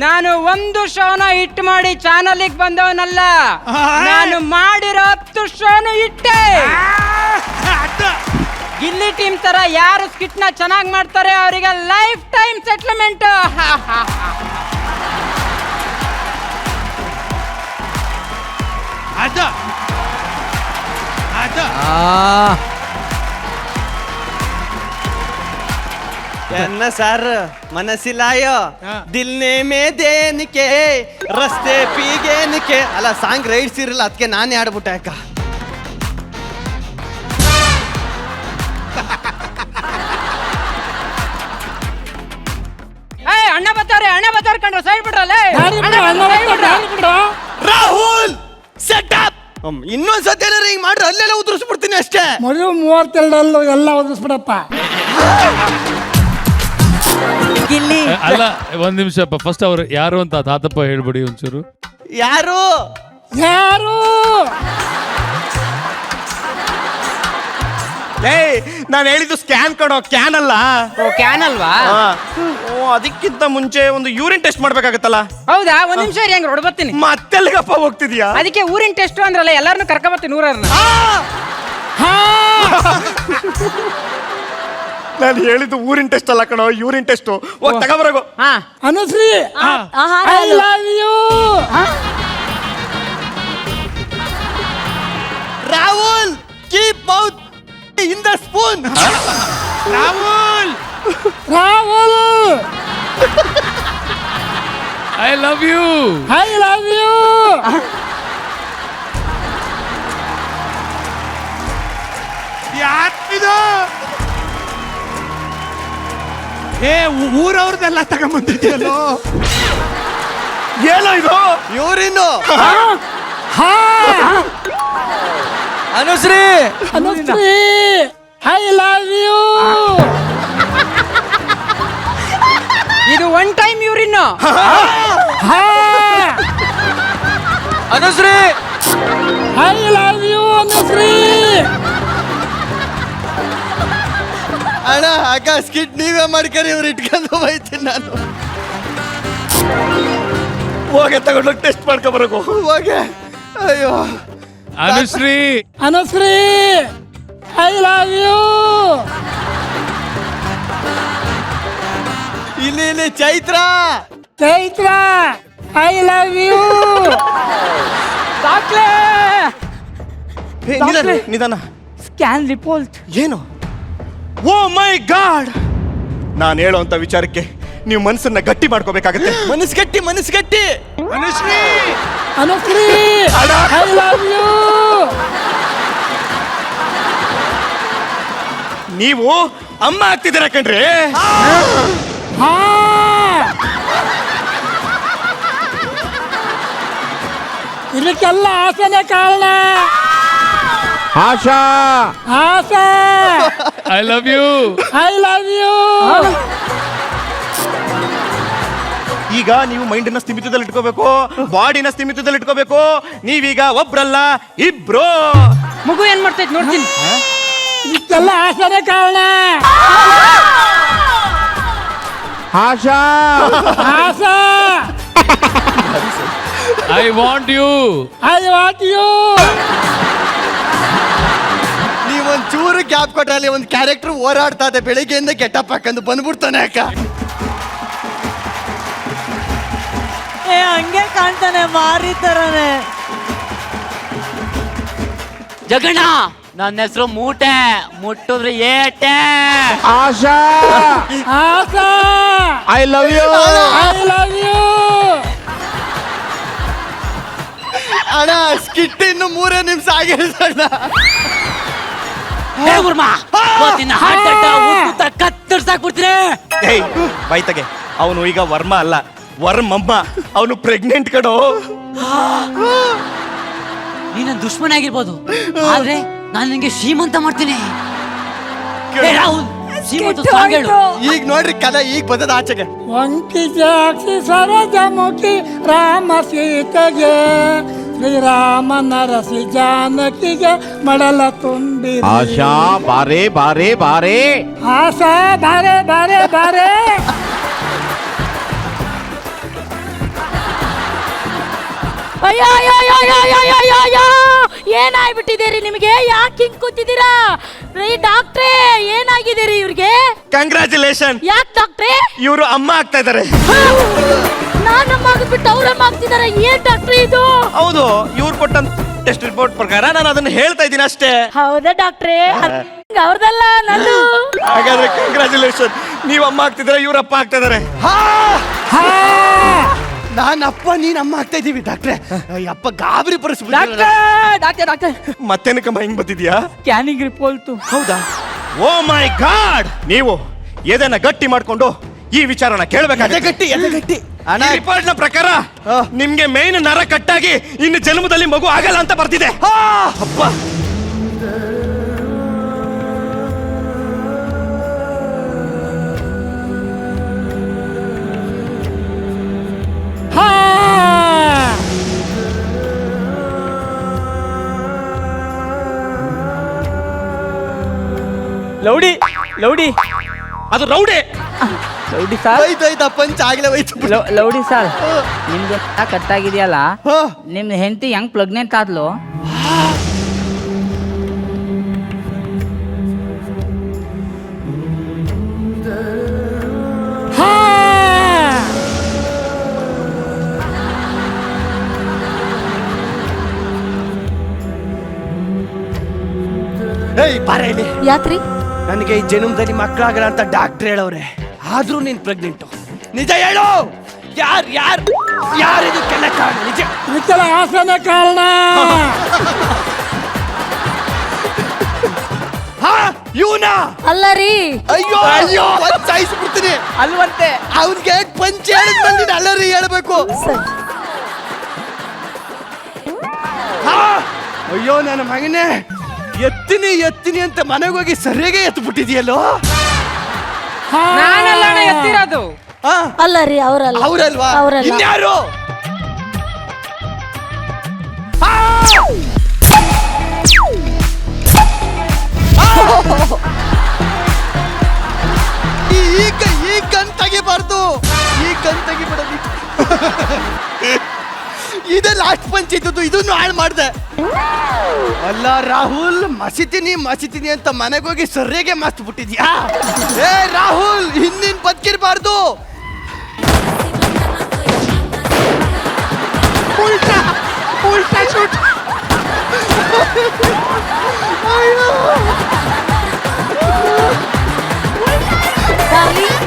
ನಾನು ಒಂದು ಶೋನ ಹಿಟ್ ಮಾಡಿ ಚಾನಲ್ಗೆ ಬಂದವನಲ್ಲ, ನಾನು ಮಾಡಿರೋ 10 ಶೋನು ಇಟ್ಟೆ. ಗಿಲ್ಲಿ ಟೀಮ್ ತರ ಯಾರು ಸ್ಕಿಟ್ ನ ಚೆನ್ನಾಗಿ ಮಾಡ್ತಾರೆ ಅವರಿಗೆ ಲೈಫ್ ಟೈಮ್ ಸೆಟ್ಲ್ಮೆಂಟ್. ಎನ್ನ ಸರ್ ಮನಸ್ಸಿಲಾಯೋ ದಿಲ್ನೇ ಮೇ ದೇನಿಕೆ ರಸ್ತೆ ಪೀಗೇನಿಕೆ ಅಲ್ಲ ಸಾಂಗ್ ರೈಟ್ಸ್ ಇರಲ್ಲ, ಅದಕ್ಕೆ ನಾನೇ ಆಡ್ಬಿಟ್ಟೆ ಅಕ್ಕ. ಅಣ್ಣ ಬರ್ತಾರೆ ಕಂಡ್ರೆ ಸೈಡ್ ಬಿಡ್ರಲ್ಲ. Rahul set up. ಇನ್ನೊಂದ್ಸತಿ ಏನಾರ ಹಿಂಗ್ ಮಾಡ್ರೆ ಅಲ್ಲೆಲ್ಲ ಉದುರಿಸ್ಬಿಡ್ತೀನಿ ಅಷ್ಟೇ. ಮೊದಲು 32 ಎಲ್ಲ ಓದಿಸ್ಬಿಡಪ್ಪ. ಗಿಲ್ಲಿ ಅಲ್ಲ ಒಂದ್ ನಿಮಿಷ ಫಸ್ಟ್ ಅವ್ರು ಯಾರು ಅಂತ ತಾತಪ್ಪ ಹೇಳ್ಬಿಡಿ ಒಂಚೂರು. ಯಾರು ನಾನು ಹೇಳಿದ್ದು ಸ್ಕ್ಯಾನ್ ಕೊಡೋ ಕ್ಯಾನ್ ಅಲ್ಲ. ಕ್ಯಾನ್ ಅಲ್ವಾ? ಅದಕ್ಕಿಂತ ಮುಂಚೆ ಒಂದು ಯೂರಿನ್ ಟೆಸ್ಟ್ ಮಾಡ್ಬೇಕಾಗತ್ತಲ್ಲ. ಹೌದಾ, ಒಂದ್ ನಿಮಿಷ ಹೆಂಗ್ ರೋಡ್ ಬರ್ತೀನಿ. ಮತ್ತೆಲ್ಗಪ್ಪ ಹೋಗ್ತಿದ್ಯಾ? ಅದಕ್ಕೆ ಊರಿನ ಟೆಸ್ಟ್ ಅಂದ್ರಲ್ಲ, ಎಲ್ಲಾರನ್ನು ಕರ್ಕೊಂಬರ್ತೀನಿ ಊರನ್ನ. ನಾನು ಹೇಳಿದ್ದು ಊರಿನ ಟೆಸ್ಟ್ ಅಲ್ಲ ಕಣೋ, ಯೂರಿನ್ ಟೆಸ್ಟ್. ಹೋಗಿ ತಗೋಬರಗೋ. Anushree I love you. Rahul keep mouth in the spoon. Rahul I love you. ಯಾಕಿದು ಊರವ್ರದೆಲ್ಲ ತಗೊಂಬಂದಿದ್ಯಲ್ಲೋ, ಏನೋ ಇದು urine. Anushree I love you. ಇದು 1 time urine. Anushree I love you Anushree. ಅಣ್ಣ ಅಕ್ಕ ಸ್ಕಿಟ್ ನೀವೇ ಮಾಡ್ಕರಿ, ಇವ್ರು ಇಟ್ಕೊಂಡು ಹೋಯ್ತೀನಿ ನಾನು. ಹೋಗಿ ತಗೊಂಡೋಗಿ ಟೆಸ್ಟ್ ಮಾಡ್ಕೊಬರಕು ಹೋಗಿ. ಅಯ್ಯೋ ಅನುಶ್ರೀ ಐ ಲವ್ ಯು. ಇಲ್ಲಿ ಚೈತ್ರ ಐ ಲವ್ ಯು. ನಿಧಾನ. ಸ್ಕ್ಯಾನ್ ರಿಪೋರ್ಟ್ ಏನು? Oh my god! ನಾನು ಹೇಳೋಂತ ವಿಚಾರಕ್ಕೆ ನೀವು ಮನಸ್ಸನ್ನ ಗಟ್ಟಿ ಮಾಡ್ಕೋಬೇಕಾಗತ್ತೆ. ಮನಸ್ಸು ಗಟ್ಟಿ. Anushree I love you. ನೀವು ಅಮ್ಮ ಆಗ್ತಿದ್ದೀರ ಕಣ್ರಿ. ಇದಕ್ಕೆಲ್ಲ ಆಸೆನೇ ಕಾರಣ. Asha I love you. ಈಗ ನೀವು ಮೈಂಡನ್ನ ಸ್ಥಿಮಿತದಲ್ಲಿ ಇಟ್ಕೋಬೇಕು, ಬಾಡಿನ ಸ್ಥಿಮಿತದಲ್ಲಿ ಇಟ್ಕೋಬೇಕು. ನೀವೀಗ ಒಬ್ರಲ್ಲ, ಇಬ್ರು. ಮಗು ಏನ್ ಮಾಡ್ತೈತಿ ನೋಡ್ತೀನಿ. ಇದಕ್ಕೆಲ್ಲ ಆಸೆನೇ ಕಾರಣ. Asha I want you. ನೀವೊಂದ್ ಚೂರು ಗ್ಯಾಪ್ ಕೊಟ್ರಲ್ಲಿ ಒಂದು ಕ್ಯಾರೆಕ್ಟರ್ ಹೋರಾಡ್ತಾ ಇದೆ. ಬೆಳಿಗ್ಗೆಯಿಂದ ಗೆಟಪ್ ಹಾಕಂದು ಬಂದ್ಬಿಡ್ತಾನೆ ಅಕ್ಕ. ಹಂಗೆ ಕಾಣ್ತಾನೆ, ಮಾರಿ ತರನೇ. ಜಗಣ್ಣ, ನನ್ನ ಹೆಸರು ಮೂಟೆ, ಮುಟ್ಟಿದ್ರೆ ಏಟೆ. ಆಶಾ ಐ ಲವ್ ಯು. ಅಣ್ಣ ಸ್ಕಿಟ್ ಇನ್ನು 3 ನಿಮಿಷ ಆಗಿರ್ತಣ್ಣ. ಕತ್ತರ್ಸಾಕ್ಬಿಡ್ತೀನಿ. ಬೈತಗೆ ಅವನು ಈಗ ವರ್ಮ ಅಲ್ಲ, ವರ್ಮಮ್ಮ. ಅವನು ಪ್ರೆಗ್ನೆಂಟ್ ಕಡೋ. ನೀನ ದುಶ್ಮನ ಆಗಿರ್ಬೋದು, ಆದ್ರೆ ನಾನು ನಿಂಗೆ ಶ್ರೀಮಂತ ಮಾಡ್ತೀನಿ. ರಾಹುಲ್, ಶ್ರೀಮಂತ ಸಾಂಗ್ ಹೇಳು. ಈಗ ನೋಡ್ರಿ ಕದ ಈಗ ಬಂದದ ಆಚೆಗೆ. ವಂಕಿ ಜಾಕ್ಷಿ ಸರಜಮುಖಿ ರಾಮ ಸೀತೆಗೆ, ಶ್ರೀರಾಮ ನರಸಿ ಜಾನಕಿಗೆ ಮಡಲ ತುಂಬಿ. ಆಶಾ ಬಾರೆ ಬಾರೆ ಬಾರೆ. ಆಶಾ ಬಾರೆ ಬಾರೆ ಬಾರೆ. ಅಯ್ಯೋ ಅಯ್ಯೋ ಅಯ್ಯೋ ಅಯ್ಯೋ ಅಯ್ಯೋ ಅಯ್ಯೋ ಅಯ್ಯೋ ಏನಾಗ್ಬಿಟ್ಟಿದ್ದೀರಿ ನಿಮಗೆ? ಯಾಕೆ ಹಿಂಗ್ ಕೂತಿದ್ದೀರಾ ರೀ ಡಾಕ್ಟ್ರೇ? ಏನಾಗಿದ್ದೀರಿ ಇವ್ರಿಗೆ? ಕಂಗ್ರ್ಯಾಚುಲೇಷನ್. ಯಾಕೆ ಡಾಕ್ಟ್ರೇ? ಇವರು ಅಮ್ಮ ಆಗ್ತಾ ಇದಾರೆ. ನಾನಮ್ಮ ಆಗ್ಬಿಟ್ಟು ಅವ್ರಮ್ಮ ಆಗ್ತಿದಾರೆ. ಏನ್ ಡಾಕ್ಟ್ರೇ ಇದು? ಹೌದು, ಇವ್ರು ಕೊಟ್ಟಂತ ಟೆಸ್ಟ್ ರಿಪೋರ್ಟ್ ಪ್ರಕಾರ ನಾನು ಅದನ್ನ ಹೇಳ್ತಾ ಇದ್ದೀನಿ ಅಷ್ಟೇ. ಹೌದಾ ಡಾಕ್ಟ್ರೇ? ಅವ್ರದಲ್ಲ ನಂದು. ಹಾಗಾದ್ರೆ ಕಂಗ್ರ್ಯಾಚುಲೇಷನ್, ನೀವು ಅಮ್ಮ ಆಗ್ತಿದ್ರೆ ಇವ್ರ ಅಪ್ಪ ಆಗ್ತಾ ಇದಾರೆ. ನಾನು ಅಪ್ಪ ನೀನ್ ಅಮ್ಮ ಆಗ್ತಾ ಇದೀವಿ ಡಾಕ್ಟ್ರೆ. ಅಪ್ಪ ಗಾಬರಿ ಪರಿಸ್ಥಿತಿ. ಡಾಕ್ಟರ್ ಮತ್ತೇನಕ್ಕಮ್ಮ ಹಿಂಗ್ ಬಂದಿದ್ಯಾ? Scanning report. ಹೌದಾ? ಓ ಮೈ ಗಾಡ್, ನೀವು ಎದೆನ ಗಟ್ಟಿ ಮಾಡ್ಕೊಂಡು ಈ ವಿಚಾರನ ಕೇಳಬೇಕಾಗುತ್ತೆ. ಗಟ್ಟಿ ಎದೆಗಟ್ಟಿ ಅಣ್ಣ. ರಿಪೋರ್ಟ್ ನ ಪ್ರಕಾರ ನಿಮ್ಗೆ ಮೇನ್ ನರ ಕಟ್ಟಾಗಿ ಇನ್ನು ಜನ್ಮದಲ್ಲಿ ಮಗು ಆಗಲ್ಲ ಅಂತ ಬರ್ತಿದೆ. ಅಪ್ಪ ಲೌಡಿ ಲೌಡಿ ಅದು ರೌಡೆ. ಲೌಡಿ ಸಾರ್, ಹೋಯ್ತು ಪಂಚ ಆಗ್ಲೇ ಹೋಯ್ತು. ಲೌಡಿ ಸಾರ್, ನಿಮ್ದು ಕಟ್ಟಾಗಿದೆಯಲ್ಲ, ಹಾ. ನಿಮ್ದು ಹೆಂಡತಿ ಹೆಂಗ್ ಪ್ರೆಗ್ನೆಂಟ್ ಆದ್ಲು? ಏಯ್ ಬಾರೆ ಇಲ್ಲಿ. ಯಾಕ್ರಿ? ನನಗೆ ಈ ಜನ್ಮದಲ್ಲಿ ಮಕ್ಕಳಾಗಲ್ಲ ಅಂತ ಡಾಕ್ಟರ್ ಹೇಳವ್ರೆ. ಆದ್ರೂ ನೀನ್ ಪ್ರೆಗ್ನೆಂಟು. ನಿಜ ಹೇಳು. ಯಾರು ಇದಕ್ಕೆಲ್ಲ ಕಾರಣ? ನಿಜ. ಇದಕ್ಕೆಲ್ಲ ಹಾಸನ ಕಾರಣ. ಇವನ ಅಲ್ಲ ರೀ. ಅಯ್ಯೋ ಅಯ್ಯೋ ಸಾಯಿಸ್ಬಿಡ್ತೀನಿ. ಅಲ್ವಂತೆ. ಅವ್ನಿಗೆ ಪಂಚ ಹೇಳಿದ್ ಬಂದಿನ ಅಲ್ಲರಿ ಹೇಳ್ಬೇಕು. ಅಯ್ಯೋ ನನ್ನ ಮಗನೇ, ಎತ್ತೀನಿ ಅಂತ ಮನೆಗೆ ಹೋಗಿ ಸರಿಯಾಗಿ ಎತ್ಬಿಟ್ಟಿದ್ಯಲ್ಲೋ. ನಾನಲ್ಲ ಎತ್ತಿರೋದು. ಅಲ್ಲ ರೀ, ಅವರಲ್ಲ. ಅವ್ರಲ್ವಾ? ಅವರಲ್ಲ. ಇನ್ಯಾರು? ಈ ಕಣ್ ತೆಗಿಬಾರ್ದು. ಈ ಕಣ್ ತೆಗಿಬಿಡೋದು. ಇದೇ ಲಾಸ್ಟ್ ಪಂಚ್ ಇದ್ದದ್ದು. ಇದನ್ನು ಹಾಳು ಮಾಡ್ದೆ. ಅಲ್ಲ ರಾಹುಲ್, ಮಸಿತೀನಿ ಅಂತ ಮನೆಗೆ ಹೋಗಿ ಸರಿಯಾಗೆ ಮಸ್ತ್ ಬಿಟ್ಟಿದ್ಯಾ? ಏ ರಾಹುಲ್, ಹಿಂದಿನ ಬದುಕಿರ್ಬಾರ್ದು. ಉಲ್ಟಾ ಶೂಟ್. ಡಾರ್ಲಿಂಗ್,